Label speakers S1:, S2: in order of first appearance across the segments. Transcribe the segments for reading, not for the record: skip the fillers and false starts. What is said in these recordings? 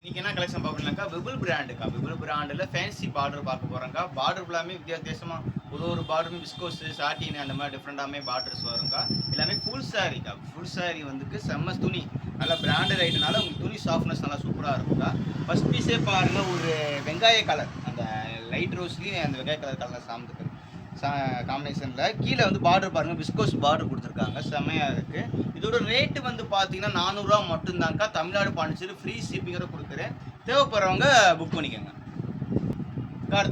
S1: இன்னைக்கு என்ன கலெக்ஷன் பார்க்கணும்னாக்கா விபுல் பிராண்டுக்கா விபுல் பிராண்டில் ஃபேன்சி பார்டர் பார்க்க போகிறோங்க்கா. பார்டர் ஃபுல்லாமே வித்தியாசமாக ஒரு பார்டரும் விஸ்கோஸு சாட்டின் அந்த மாதிரி டிஃப்ரெண்டாமே பார்டர்ஸ் வரும்க்கா. எல்லாமே ஃபுல் சாரீக்கா. ஃபுல் சாரீ வந்துக்கு செம்ம துணி நல்லா பிராண்டட் ஐட்டனால உங்களுக்கு துணி சாஃப்ட்னஸ் நல்லா சூப்பராக இருக்கும்க்கா. ஃபர்ஸ்ட் பீஸே பாருங்கள், ஒரு வெங்காய கலர், அந்த லைட் ரோஸ்லேயும் அந்த வெங்காய கலர் சார்ந்துருக்கு காம்பினேஷனில். கீழே வந்து பார்டர் பாருங்கள், விஸ்கோஸ் பார்டர் கொடுத்துருக்காங்க, செம்மையாக இருக்குது. இதோட ரேட்டு வந்து பார்த்தீங்கன்னா 400 மட்டும்தான்க்கா. தமிழ்நாடு பாண்டிச்சேரி ஃப்ரீ ஷிப்பிங்கோட கொடுக்குறேன். தேவைப்படுறவங்க புக் பண்ணிக்கோங்க.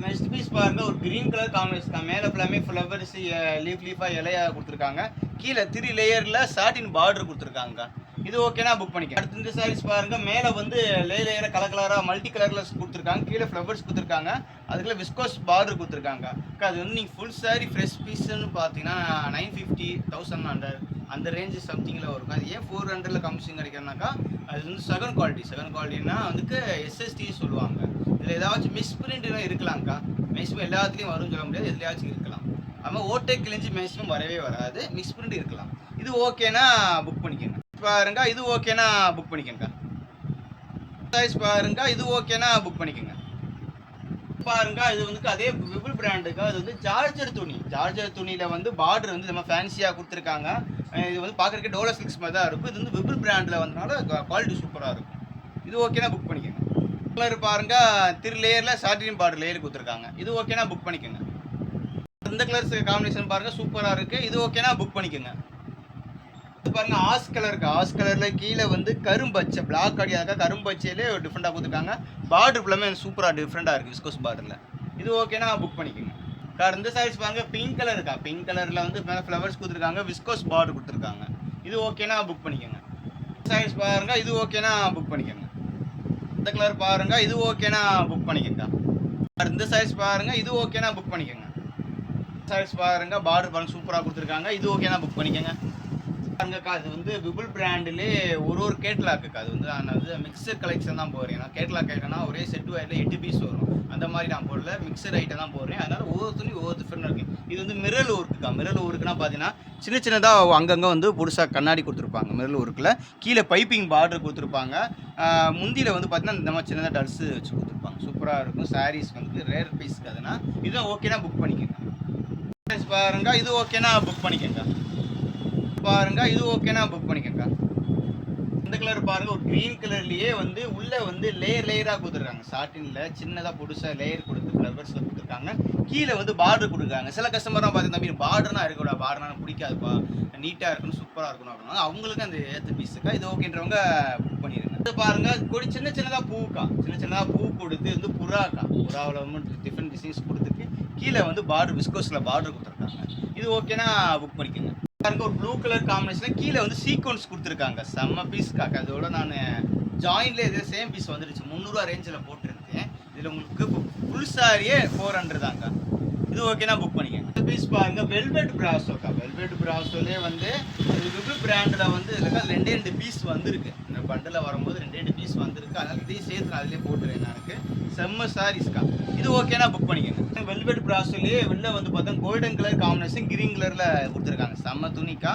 S1: நெக்ஸ்ட் பீஸ் பாருங்க, ஒரு கிரீன் கலர் காம்பினேஷன் தான். மேலே ஃபுல்லாமே ஃப்ளவர்ஸ் லீஃபாக இலையாக கொடுத்துருக்காங்க. கீழே 3 லேயரில் சாட்டின் பார்டர் கொடுத்துருக்காங்க. இது ஓகேனா புக் பண்ணிக்க. அடுத்து இந்த சாரீஸ் பாருங்க, மேலே வந்து லேயராக கலராக மல்டி கலரில் கொடுத்துருக்காங்க. கீழே ஃப்ளவர்ஸ் கொடுத்துருக்காங்க. அதுக்குள்ள விஸ்கோஸ் பார்டர் கொடுத்துருக்காங்க. அது வந்து நீங்கள் ஃபுல் சாரீ ஃப்ரெஷ் பீஸ்ன்னு பார்த்தீங்கன்னா 950, 1100 அந்த ரேஞ்சு சம்திங்கில் வரும். அது ஏன் 400 கமிஷன் கிடைக்கிறனாக்கா, அது வந்து செகண்ட் குவாலிட்டினா வந்துக்கு எஸ்எஸ்டி சொல்லுவாங்க. இதில் ஏதாச்சும் மிஸ்பிரிண்ட்லாம் இருக்கலாம்க்கா. மேக்ஸிமம் எல்லாத்துலேயும் வரும்னு சொல்ல முடியாது, எதுலையாச்சும் இருக்கலாம். அதுமாதிரி ஓட்டை கிழிஞ்சு மேக்ஸிமம் வரவே வராது, மிஸ்பிரிண்ட் இருக்கலாம். இது ஓகேனா புக் பண்ணிக்கோங்க. பாருங்க, இது ஓகேனா புக் பண்ணிக்கோங்க. சைஸ் பாருங்க, இது ஓகேனா புக் பண்ணிக்கோங்க. பாருங்க, இது வந்து அதே விபுல் பிராண்டுக்கு. அது வந்து ஜார்ஜர் துணியில் வந்து பார்டர் வந்து நம்ம ஃபேன்சியாக கொடுத்துருக்காங்க. இது வந்து பார்க்குறதுக்கு டோலோ சில்க்ஸ் மாதிரி தான் இருக்கும். இது வந்து விபுல் பிராண்டில் வந்தனால குவாலிட்டி சூப்பராக இருக்கும். இது ஓகேனா புக் பண்ணிக்கோங்க. கலர் பாருங்க, 3 லேயரில் சாட்டின் பார்டர் லேயர் கொடுத்துருக்காங்க. இது ஓகேனா புக் பண்ணிக்கோங்க. இந்த கலர்ஸ் காம்பினேஷன் பாருங்க, சூப்பராக இருக்குது. இது ஓகேனா புக் பண்ணிக்கோங்க. இது பாருங்க, ஆஸ் கலரில் கீழே வந்து கரும்பச்சை பிளாக் அடியாக்கா, கரும்பச்சையிலே ஒரு டிஃப்ரெண்டாக கொடுத்துருக்காங்க. பார்டர் ஃபுல்லாமே சூப்பராக டிஃப்ரெண்டாக இருக்குது விஸ்கோஸ் பார்டரில். இது ஓகேனா புக் பண்ணிக்கோங்க. இந்த சாரீஸ் பாருங்க, பிங்க் கலரில் வந்து மேலே ஃப்ளவர்ஸ் கொடுத்துருக்காங்க, விஸ்கோஸ் பார்டர் கொடுத்துருக்காங்க. இது ஓகேனா புக் பண்ணிக்கோங்க. சாரீஸ் பாருங்க, இது ஓகேனா புக் பண்ணிக்கோங்க. இந்த கலர் பாருங்க, இது ஓகேனா புக் பண்ணிக்கோங்க. இந்த சாரீஸ் பாருங்க, இது ஓகேனா புக் பண்ணிக்கோங்க. சாரீஸ் பாருங்க, பார்டர் பாருங்க சூப்பராக கொடுத்துருக்காங்க. இது ஓகேனா புக் பண்ணிக்கோங்க. பாருங்கக்கா, அது வந்து விபுல் பிராண்டிலே ஒரு கேட்லாக்குக்கா. அது வந்து நான் வந்து மிக்சர் கலெக்ஷன் தான் போடுறேன். நான் கேட்லாக் ஐட்டம்னா ஒரே செட்டு வயரில் 8 பீஸ் வரும். அந்த மாதிரி நான் போடல, மிக்சர் ஐட்டம் தான் போடுறேன். அதனால ஒவ்வொரு துணி ஒவ்வொரு டிஃப்ரெண்டாக இருக்குது. இது வந்து மிரல் ஒர்க்குக்கா. மிரல் ஒர்க்குனா பார்த்தீங்கன்னா சின்னதாக அங்கங்கே வந்து புதுசாக கண்ணாடி கொடுத்துருப்பாங்க. மிரல் ஒர்க்கில் கீழே பைப்பிங் பார்டர் கொடுத்துருப்பாங்க. முந்தியில் வந்து பார்த்தீங்கன்னா இந்த மாதிரி சின்னதாக டல்ஸு வச்சு கொடுத்துருப்பாங்க. சூப்பராக இருக்கும். சாரீஸ் வந்து ரேர் பீஸ்க்கு. அதுனா இதுவும் ஓகேனா புக் பண்ணிக்கோங்க. பாருங்க, இது ஓகேனா புக் பண்ணிக்கோங்க. பாருங்க, இது ஓகேனா புக் பண்ணிக்கோங்க. இந்த கலர் பாருங்க, ஒரு கிரீன் கலர்லயே வந்து உள்ள வந்து லேயராக கொடுத்துருக்காங்க. சாட்டின்ல சின்னதாக புதுசாக லேயர் கொடுத்து ஃப்ளவர்ஸ்ல கொடுத்துருக்காங்க. கீழே வந்து பார்டர் கொடுத்துருக்காங்க. சில கஸ்டமர்லாம் பார்த்தீங்கன்னா, தம்பி பார்டர்னா இருக்கக்கூடாது, பார்டர்னா பிடிக்காதுப்பா, நீட்டாக இருக்கணும், சூப்பராக இருக்கணும் அப்படின்னா அவங்களுக்கு அந்த ஏற்ற பீஸுக்கா. இது ஓகேன்றவங்க புக் பண்ணிடுங்க. இது பாருங்க, கொடி சின்னதாக பூக்கா, சின்னதாக பூ கொடுத்து வந்து புறாவில் வந்து டிஃப்ரெண்ட் டிசைன்ஸ் கொடுத்துருக்கு. கீழே வந்து பார்டர் விஸ்கோஸில் பார்டர் கொடுத்துருக்காங்க. இது ஓகேனா புக் பண்ணிக்கோங்க. பாருங்க, ஒரு ப்ளூ கலர் காம்பினேஷன் கீழே வந்து சீக்வன்ஸ் கொடுத்துருக்காங்க. செம்ம பீஸ்க்காக. அதோட நான் ஜாயின்ல இதே சேம் பீஸ் வந்துருச்சு. 300 ரேஞ்சில் போட்டிருந்தேன். இதில் உங்களுக்கு ஃபுல் சாரியே 400 தாங்க. இது ஓகேனா புக் பண்ணிக்கோங்க. இந்த பீஸ் பாருங்க, வெல்வெட் பிராசோக்கா. வெல்வெட் பிராசோலே வந்து விபுல் பிராண்டில் வந்து இதில் 2 பீஸ் வந்திருக்கு. இந்த பண்டில் வரும்போது 2 பீஸ் வந்திருக்கு. அதனால இதையும் சேர்த்து நான் அதிலே போட்டுறேன். எனக்கு செம்ம சாரீஸ்க்கா. இது ஓகேனா புக் பண்ணிக்கோங்க. வெல்வெட் பிராசோலேயே வெளில வந்து பார்த்தா கோல்டன் கலர் காம்பினேஷன் கிரீன் கலரில் கொடுத்துருக்காங்க. செம்ம துணிக்கா.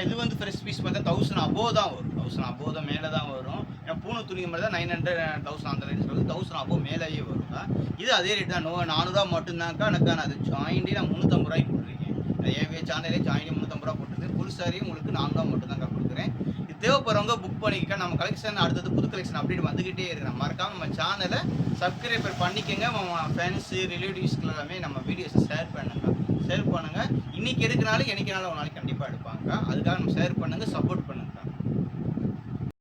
S1: இது வந்து ஃப்ரெஷ் பீஸ் பார்த்தா 1000 above தான் வரும். 1000 above தான் மேலே தான் வரும். ஏன்னா பூனை துணி மாதிரி தான் 900, 1000 அந்த ரேஞ்ச் வந்து 1000 above மேலேயே வருங்க. இது அதே ரேட் தான். 400 மட்டும்தான்க்கா. எனக்கு நான் அது ஜாயின்டே நான் 350 போட்டிருக்கேன். என் சேனலே ஜாயின்டே 350 போட்டிருக்கேன். ஃபுல் சாரியும் உங்களுக்கு 400 மட்டும்தான்க்கா கொடுக்குறேன். இது தேவைப்படுறவங்க புக் பண்ணிக்க. நம்ம கலெக்ஷன் அடுத்தது புது கலெக்ஷன் அப்டேட் வந்துக்கிட்டே இருக்கிறேன். மறக்காமல் நம்ம சேனலை சப்ஸ்கிரைபர் பண்ணிக்கோங்க. நம்ம ஃப்ரெண்ட்ஸு ரிலேட்டிவ்ஸ்க்கு எல்லாமே நம்ம வீடியோஸை ஷேர் பண்ணுங்கள். இன்னைக்கு எடுக்கனாலும் என்னைக்குனாலும் ஒரு நாளைக்கு கண்டிப்பாக எடுப்பாங்க. அதுக்காக நம்ம ஷேர் பண்ணுங்கள், சப்போர்ட் பண்ணுங்கள்.